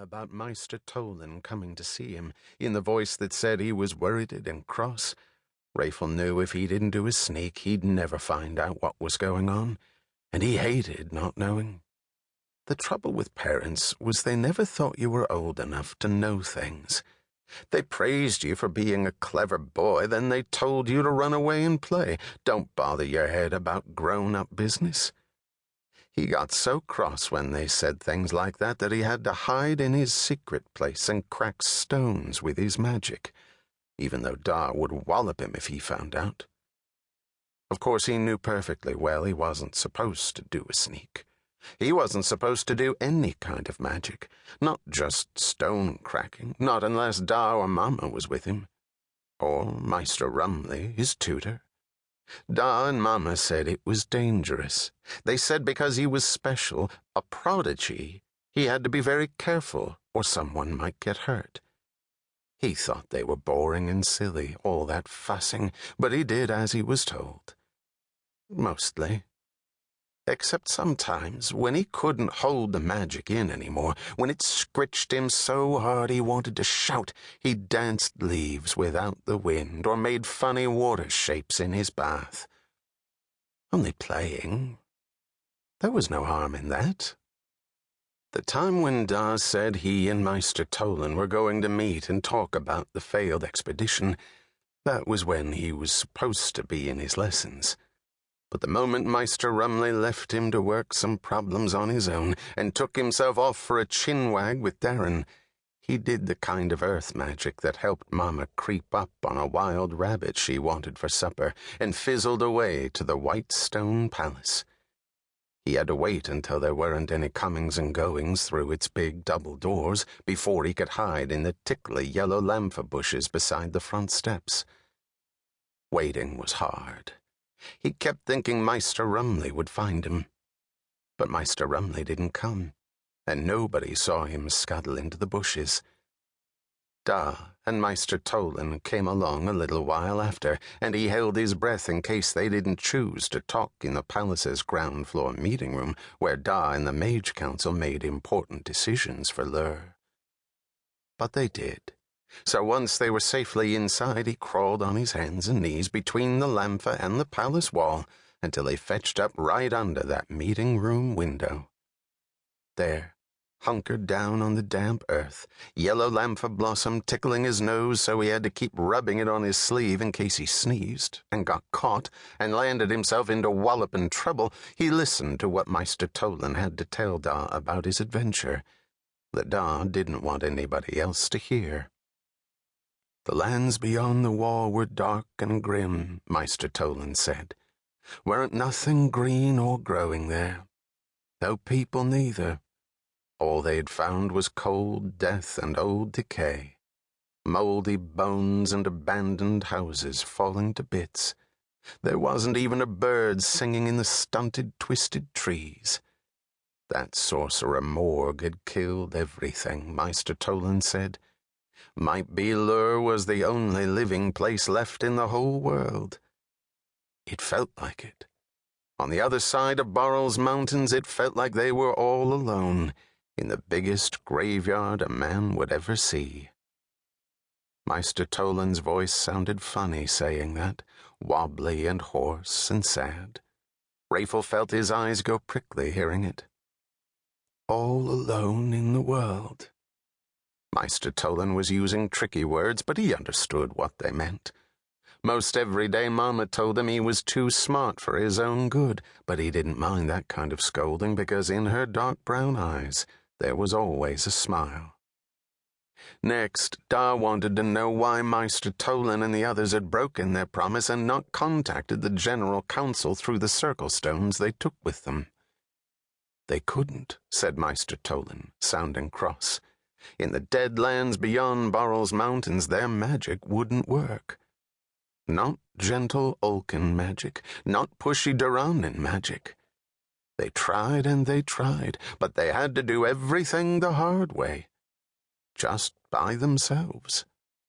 about Meister Tolan coming to see him, in the voice that said he was worried and cross. Rafel knew if he didn't do his sneak, he'd never find out what was going on, and he hated not knowing. The trouble with parents was they never thought you were old enough to know things. They praised you for being a clever boy, then they told you to run away and play. Don't bother your head about grown-up business. He got so cross when they said things like that he had to hide in his secret place and crack stones with his magic, even though Da would wallop him if he found out. Of course, he knew perfectly well he wasn't supposed to do a sneak. He wasn't supposed to do any kind of magic, not just stone cracking, not unless Da or Mama was with him, or Meister Rumley, his tutor. Da and Mama said it was dangerous. They said because he was special, a prodigy, he had to be very careful or someone might get hurt. He thought they were boring and silly, all that fussing, but he did as he was told. Mostly. Except sometimes, when he couldn't hold the magic in anymore, when it scritched him so hard he wanted to shout, he danced leaves without the wind or made funny water shapes in his bath. Only playing. There was no harm in that. The time when Da said he and Meister Tolan were going to meet and talk about the failed expedition, that was when he was supposed to be in his lessons. But the moment Meister Rumley left him to work some problems on his own and took himself off for a chinwag with Darren, he did the kind of earth magic that helped Mama creep up on a wild rabbit she wanted for supper and fizzled away to the white stone palace. He had to wait until there weren't any comings and goings through its big double doors before he could hide in the tickly yellow lamphor bushes beside the front steps. Waiting was hard. He kept thinking Meister Rumley would find him. But Meister Rumley didn't come, and nobody saw him scuttle into the bushes. Da and Meister Tolan came along a little while after, and he held his breath in case they didn't choose to talk in the palace's ground-floor meeting room, where Da and the Mage Council made important decisions for Lur. But they did. So once they were safely inside, he crawled on his hands and knees between the lamphor and the palace wall until he fetched up right under that meeting-room window. There, hunkered down on the damp earth, yellow lamphor blossom tickling his nose so he had to keep rubbing it on his sleeve in case he sneezed and got caught and landed himself into walloping trouble, he listened to what Meister Tolan had to tell Da about his adventure, that Da didn't want anybody else to hear. The lands beyond the wall were dark and grim, Meister Tolan said. Weren't nothing green or growing there. No people neither. All they'd found was cold death and old decay, mouldy bones and abandoned houses falling to bits. There wasn't even a bird singing in the stunted, twisted trees. That sorcerer Morg had killed everything, Meister Tolan said. Might be Lur was the only living place left in the whole world. It felt like it. On the other side of Barrel's mountains, it felt like they were all alone, in the biggest graveyard a man would ever see. Meister Tolan's voice sounded funny saying that, wobbly and hoarse and sad. Rafel felt his eyes go prickly hearing it. All alone in the world. Meister Tolan was using tricky words, but he understood what they meant. Most every day Mama told him he was too smart for his own good, but he didn't mind that kind of scolding because in her dark brown eyes there was always a smile. Next, Da wanted to know why Meister Tolan and the others had broken their promise and not contacted the General Council through the circle stones they took with them. They couldn't, said Meister Tolan, sounding cross. In the dead lands beyond Barrel's mountains, their magic wouldn't work. Not gentle Ulkin magic, not pushy Duranin magic. They tried and they tried, but they had to do everything the hard way. Just by themselves.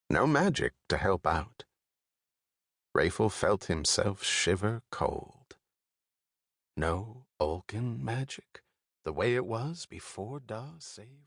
No magic to help out. Rafel felt himself shiver cold. No Ulkin magic, the way it was before Da saved